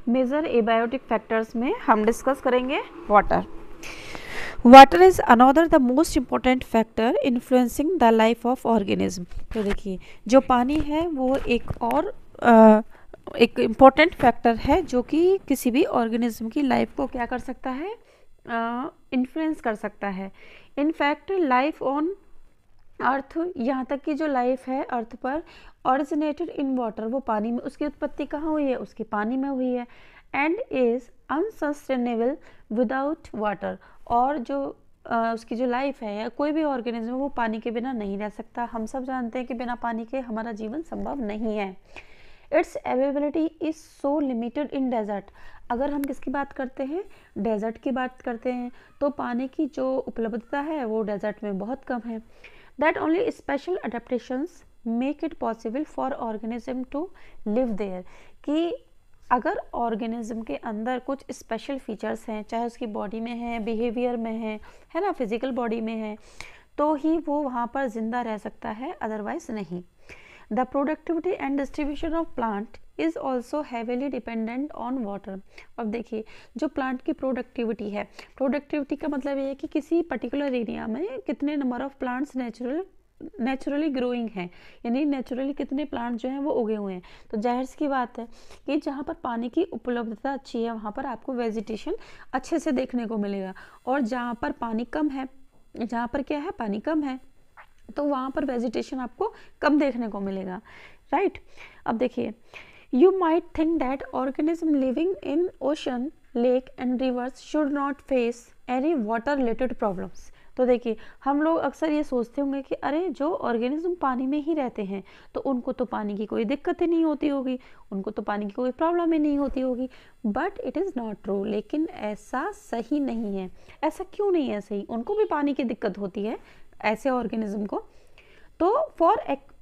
Major abiotic factors में हम discuss करेंगे water. Water is another the most important factor influencing the life of organism. तो देखिए, जो पानी है वो एक इम्पॉर्टेंट फैक्टर है जो कि किसी भी ऑर्गेनिज्म की लाइफ को क्या कर सकता है, इन्फ्लुएंस कर सकता है। इनफैक्ट लाइफ ऑन अर्थ, यहाँ तक कि जो लाइफ है अर्थ पर, ऑरिजिनेटेड इन वाटर, वो पानी में, उसकी उत्पत्ति कहाँ हुई है, उसकी पानी में हुई है। And is unsustainable without water, और जो उसकी जो लाइफ है या कोई भी ऑर्गेनिज्म वो पानी के बिना नहीं रह सकता। हम सब जानते हैं कि बिना पानी के हमारा जीवन संभव नहीं है। Its availability is so limited in desert. अगर हम किसकी बात करते हैं, डेजर्ट की बात करते हैं, तो पानी की जो उपलब्धता है वो डेजर्ट में बहुत कम है। That only special adaptations make it possible for organism to live there। कि अगर ऑर्गेनिज्म के अंदर कुछ स्पेशल फीचर्स हैं, चाहे उसकी बॉडी में है, बिहेवियर में है ना, फिजिकल बॉडी में है, तो ही वो वहाँ पर जिंदा रह सकता है, अदरवाइज नहीं। The productivity and distribution of plant is also heavily dependent on water. अब देखिए, जो प्लांट की प्रोडक्टिविटी है, प्रोडक्टिविटी का मतलब ये है कि किसी पर्टिकुलर एरिया में कितने number of plants naturally growing हैं, यानी नेचुरली कितने प्लांट जो हैं वो उगे हुए हैं। तो जाहिर सी बात है कि जहाँ पर पानी की उपलब्धता अच्छी है वहाँ पर आपको वेजिटेशन अच्छे से देखने को मिलेगा, और जहाँ पर पानी कम है, जहाँ पर क्या है, पानी कम है, तो वहाँ पर वेजिटेशन आपको कम देखने को मिलेगा, राइट। अब देखिए, you might think that organism living in ocean, lake and rivers should not face any water related problems। तो देखिए, हम लोग अक्सर ये सोचते होंगे कि अरे जो ऑर्गेनिज्म पानी में ही रहते हैं तो उनको तो पानी की कोई दिक्कत ही नहीं होती होगी, उनको तो पानी की कोई प्रॉब्लम ही नहीं होती होगी। But it is not true, लेकिन ऐसा सही नहीं है। ऐसा क्यों नहीं है सही? उनको भी पानी की दिक्कत होती है, ऐसे ऑर्गेनिज्म को। तो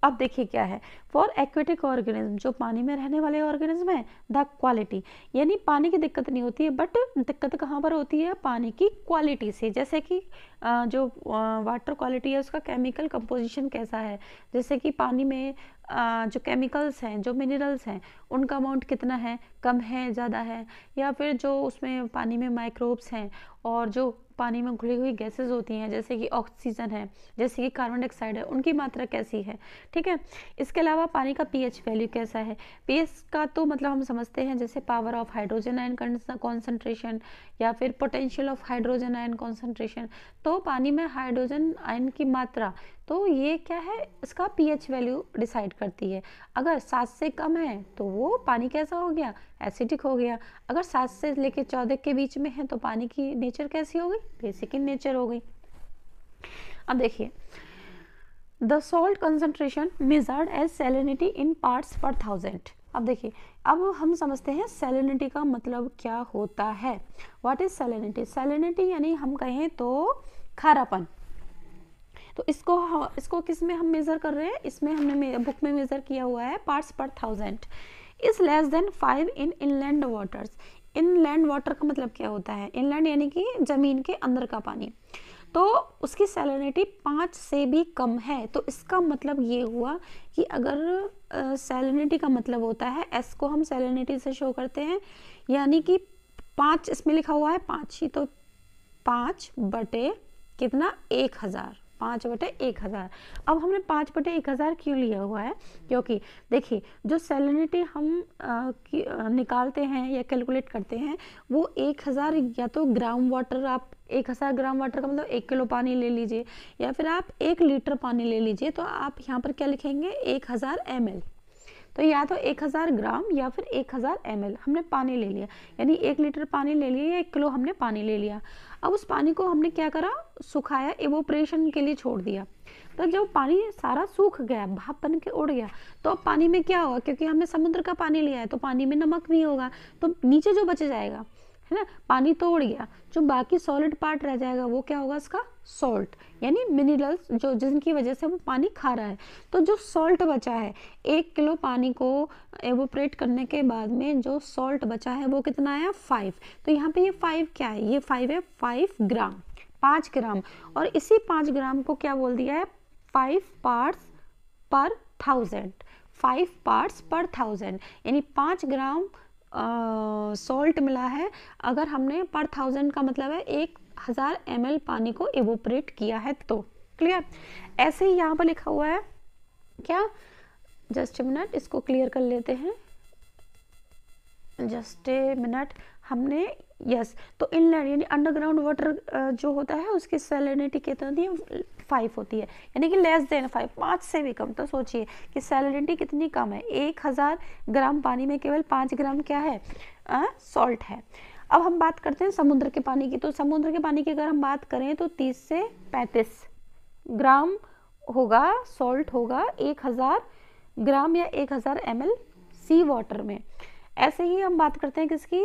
अब देखिए क्या है, फॉर एक्वेटिक ऑर्गेनिज्म, जो पानी में रहने वाले ऑर्गेनिज्म है, द क्वालिटी, यानी पानी की दिक्कत नहीं होती है, बट दिक्कत कहाँ पर होती है, पानी की क्वालिटी से। जैसे कि जो वाटर क्वालिटी है उसका केमिकल कंपोजिशन कैसा है, जैसे कि पानी में जो केमिकल्स हैं, जो मिनरल्स हैं, उनका अमाउंट कितना है, कम है, ज़्यादा है, या फिर जो उसमें पानी में माइक्रोब्स हैं और जो पानी में घुली हुई गैसेस होती हैं, जैसे कि ऑक्सीजन है, जैसे कि कार्बन डाइऑक्साइड है, उनकी मात्रा कैसी है, ठीक है। इसके अलावा पानी का पीएच वैल्यू कैसा है। पीएच का तो मतलब हम समझते हैं जैसे power of hydrogen ion concentration या फिर potential of hydrogen ion concentration. तो पानी में हाइड्रोजन आयन की मात्रा, तो ये क्या है, इसका पीएच वैल्यू डिसाइड करती है। अगर 7 से कम है तो वो पानी कैसा हो गया, एसिडिक हो गया। अगर 7 से लेकर 14 के बीच में है तो पानी की नेचर कैसी हो गई, बेसिक इन नेचर हो गई। अब देखिए, the salt concentration measured as salinity in parts per 1000। अब देखिए, अब हम समझते हैं सैलिनिटी का मतलब क्या होता है। What is salinity? सैलिनिटी यानी हम कहें तो खारापन। तो इसको किस में हम मेजर कर रहे हैं, इसमें हमने बुक में मेजर किया हुआ है parts per 1000। Is less than 5 in inland waters. Inland water का मतलब क्या होता है, इनलैंड यानी कि जमीन के अंदर का पानी, तो उसकी सैलिनिटी 5 से भी कम है। तो इसका मतलब ये हुआ कि अगर सैलिनिटी का मतलब होता है, एस को हम सैलिनिटी से शो करते हैं, यानी कि 5 इसमें लिखा हुआ है 5 ही, तो 5 बटे कितना, 1000, 5 बटे 1000। अब हमने 5 बटे 1000 क्यों लिया हुआ है, क्योंकि देखिए जो सैलिनिटी हम निकालते हैं या कैलकुलेट करते हैं वो 1000 या तो ग्राम वाटर, आप 1000 ग्राम वाटर का मतलब 1 किलो पानी ले लीजिए, या फिर आप 1 लीटर पानी ले लीजिए, तो आप यहाँ पर क्या लिखेंगे, 1000 ml। तो या तो 1000 ग्राम या फिर 1000 ml हमने पानी ले लिया, यानी 1 लीटर पानी ले लिया या 1 किलो हमने पानी ले लिया। अब उस पानी को हमने क्या करा, सुखाया, इवोपरेशन के लिए छोड़ दिया। तो जब पानी सारा सूख गया, भाप बन के उड़ गया, तो अब पानी में क्या होगा, क्योंकि हमने समुद्र का पानी लिया है तो पानी में नमक भी होगा, तो नीचे जो बच जाएगा, है ना, पानी तो उड़ गया, जो बाकी सॉलिड पार्ट रह जाएगा वो क्या होगा, इसका सॉल्ट, यानी मिनरल्स, जो जिनकी वजह से वो पानी खा रहा है। तो जो सॉल्ट बचा है, 1 किलो पानी को एवोपरेट करने के बाद में जो सॉल्ट बचा है वो कितना आया, 5। तो यहाँ पे ये 5 क्या है, ये 5 है 5 ग्राम, 5 ग्राम। और इसी 5 ग्राम को क्या बोल दिया है, 5 पार्ट्स पर 1000, 5 पार्ट्स पर 1000, यानी 5 ग्राम सॉल्ट मिला है अगर हमने पर 1000 का मतलब है 1000 ml पानी को इवोपरेट किया है तो। क्लियर? ऐसे ही यहाँ पर लिखा हुआ है क्या, जस्ट ए मिनट इसको क्लियर कर लेते हैं, जस्ट ए मिनट। हमने यस तो इनलैंड यानी अंडरग्राउंड वाटर जो होता है उसकी सैलिनिटी कितनी होती है, 5 होती है, यानी कि लेस देन 5, 5 से भी कम। तो सोचिए कि सैलिनिटी कितनी कम है, 1000 ग्राम पानी में केवल 5 ग्राम क्या है, सॉल्ट है। अब हम बात करते हैं समुद्र के पानी की। तो समुद्र के पानी की अगर हम बात करें तो 30 से 35 ग्राम होगा, सॉल्ट होगा 1000 ग्राम या 1000 ml सी वाटर में। ऐसे ही हम बात करते हैं किसकी,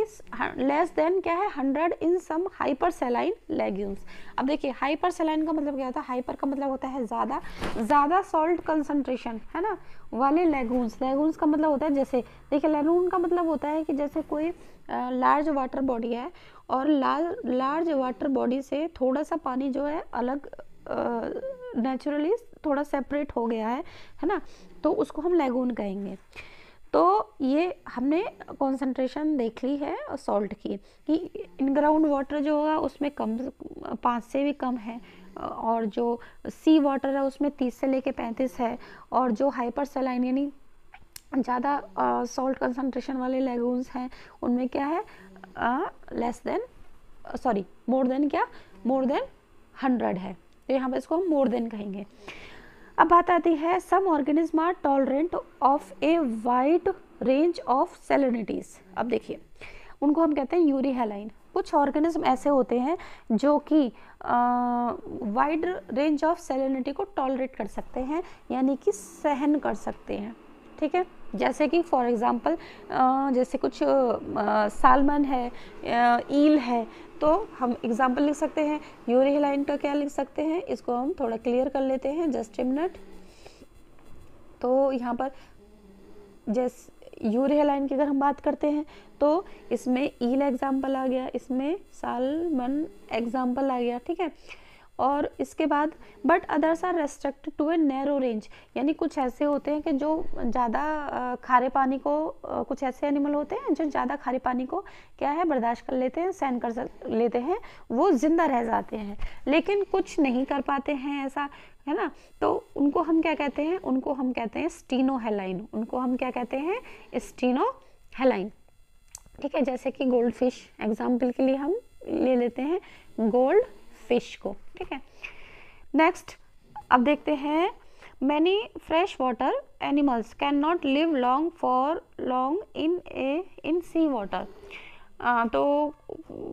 लेस देन क्या है 100 इन सम हाइपर सैलाइन लेग्यूम्स। अब देखिए हाइपर सैलाइन का मतलब क्या होता है, हाइपर का मतलब होता है ज़्यादा, ज़्यादा सॉल्ट कंसंट्रेशन है ना वाले लेगून्स। लेगून्स का मतलब होता है जैसे देखिए, लेगून का मतलब होता है कि जैसे कोई लार्ज वाटर बॉडी है और लार्ज वाटर बॉडी से थोड़ा सा पानी जो है अलग नेचुरली थोड़ा सेपरेट हो गया है ना, तो उसको हम लेगून कहेंगे। तो ये हमने कॉन्सेंट्रेशन देख ली है सॉल्ट की कि इन ग्राउंड वाटर जो होगा उसमें कम 5 से भी कम है, और जो सी वाटर है उसमें 30 से लेके 35 है, और जो हाइपर सैलाइन यानी ज़्यादा सॉल्ट कंसंट्रेशन वाले लेगून्स हैं उनमें क्या है, less than sorry more than क्या, मोर देन 100 है, तो यहाँ पर इसको हम मोर देन कहेंगे। अब बात आती है some organism are tolerant of a wide range of salinities. अब देखिए उनको हम कहते हैं यूरी हैलाइन। कुछ ऑर्गेनिज्म ऐसे होते हैं जो कि वाइड रेंज ऑफ सैलिनिटी को टॉलरेट कर सकते हैं, यानी कि सहन कर सकते हैं। ठीक है, जैसे कि फॉर एग्जांपल जैसे कुछ सालमन है, ईल है, तो हम एग्जांपल लिख सकते हैं। यूरी हैलाइन का क्या लिख सकते हैं, इसको हम थोड़ा क्लियर कर लेते हैं, जस्ट ए मिनट। तो यहाँ पर जैसे यूरी हैलाइन की अगर हम बात करते हैं तो इसमें ईल एग्जाम्पल आ गया, इसमें सालमन एग्जाम्पल आ गया। ठीक है, और इसके बाद but others are restricted to a narrow range, यानी कुछ ऐसे होते हैं कि जो ज़्यादा खारे पानी को कुछ ऐसे एनिमल होते हैं जो ज़्यादा खारे पानी को क्या है बर्दाश्त कर लेते हैं, सहन कर लेते हैं, वो जिंदा रह जाते हैं, लेकिन कुछ नहीं कर पाते हैं ऐसा, है ना। तो उनको हम क्या कहते हैं, उनको हम कहते हैं स्टीनोहेलाइन, उनको हम क्या कहते हैं, स्टीनोहेलाइन। ठीक है, जैसे कि गोल्ड फिश एग्जाम्पल के लिए हम ले लेते हैं गोल्ड फिश को। ठीक है, नेक्स्ट अब देखते हैं many fresh water animals can not live long for long in sea water. तो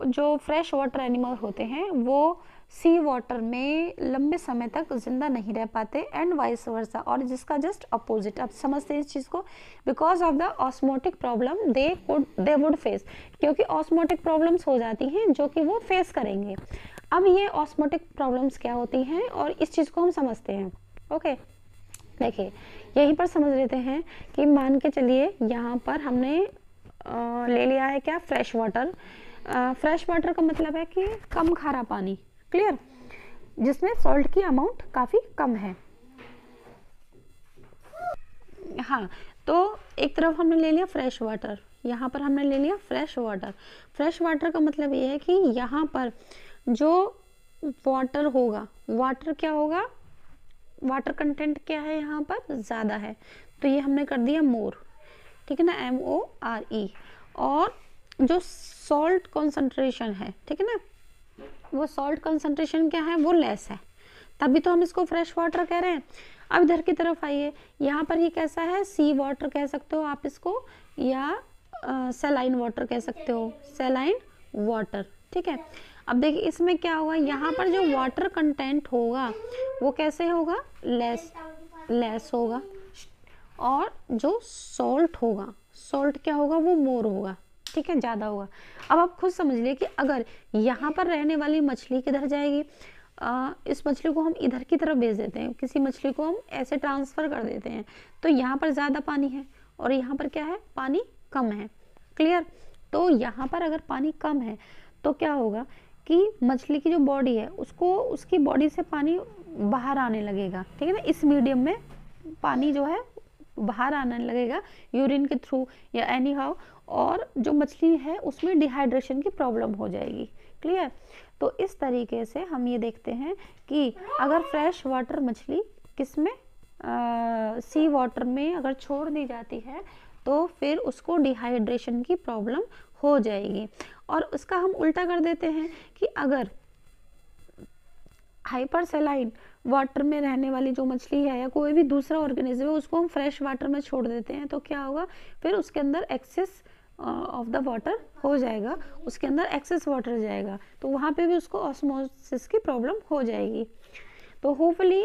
जो फ्रेश वाटर एनिमल होते हैं वो सी वाटर में लंबे समय तक जिंदा नहीं रह पाते, एंड वाइस वर्सा, और जिसका जस्ट अपोजिट। आप समझते हैं इस चीज़ को, because of the osmotic problem they would face, क्योंकि ऑस्मोटिक प्रॉब्लम्स हो जाती हैं जो कि वो फेस करेंगे। अब ये ऑस्मोटिक प्रॉब्लम्स क्या होती हैं और इस चीज़ को हम समझते हैं। ओके, देखिए यहीं पर समझ लेते हैं कि मान के चलिए यहाँ पर हमने ले लिया है क्या, फ्रेश वाटर। फ्रेश वाटर का मतलब है कि कम खारा पानी, क्लियर, जिसमें सॉल्ट की अमाउंट काफ़ी कम है। हाँ, तो एक तरफ हमने ले लिया फ्रेश वाटर, यहाँ पर हमने ले लिया फ्रेश वाटर। फ्रेश वाटर का मतलब ये है कि यहाँ पर जो वाटर होगा, वाटर क्या होगा, वाटर कंटेंट क्या है यहाँ पर ज़्यादा है, तो ये हमने कर दिया मोर। ठीक है ना, MORE। और जो सॉल्ट कंसंट्रेशन है, ठीक है ना, वो सॉल्ट कंसंट्रेशन क्या है, वो लेस है, तभी तो हम इसको फ्रेश वाटर कह रहे हैं। अब इधर की तरफ आइए, यहाँ पर ये कैसा है, सी वाटर कह सकते हो आप इसको, या सैलाइन वाटर कह सकते हो, सैलाइन वाटर। ठीक है, अब देखिए इसमें क्या होगा, यहाँ पर जो वाटर कंटेंट होगा वो कैसे होगा, लेस होगा, और जो सॉल्ट होगा, सॉल्ट क्या होगा, वो मोर होगा। ठीक है, ज़्यादा होगा। अब आप खुद समझ लिए कि अगर यहाँ पर रहने वाली मछली किधर जाएगी, इस मछली को हम इधर की तरफ भेज देते हैं, किसी मछली को हम ऐसे ट्रांसफ़र कर देते हैं, तो यहाँ पर ज़्यादा पानी है और यहाँ पर क्या है, पानी कम है। क्लियर, तो यहाँ पर अगर पानी कम है तो क्या होगा कि मछली की जो बॉडी है उसको, उसकी बॉडी से पानी बाहर आने लगेगा। ठीक है ना, इस मीडियम में पानी जो है बाहर आने लगेगा यूरिन के थ्रू या एनी हाउ, और जो मछली है उसमें डिहाइड्रेशन की प्रॉब्लम हो जाएगी। क्लियर? तो इस तरीके से हम ये देखते हैं कि अगर फ्रेश वाटर मछली किसमें, सी वाटर में अगर छोड़ दी जाती है तो फिर उसको डिहाइड्रेशन की प्रॉब्लम हो जाएगी। और उसका हम उल्टा कर देते हैं कि अगर हाइपरसेलाइन वाटर में रहने वाली जो मछली है या कोई भी दूसरा ऑर्गेनिज्म है उसको हम फ्रेश वाटर में छोड़ देते हैं तो क्या होगा, फिर उसके अंदर एक्सेस ऑफ द वाटर हो जाएगा, उसके अंदर एक्सेस वाटर जाएगा, तो वहाँ पे भी उसको ऑस्मोसिस की प्रॉब्लम हो जाएगी। तो होपफुली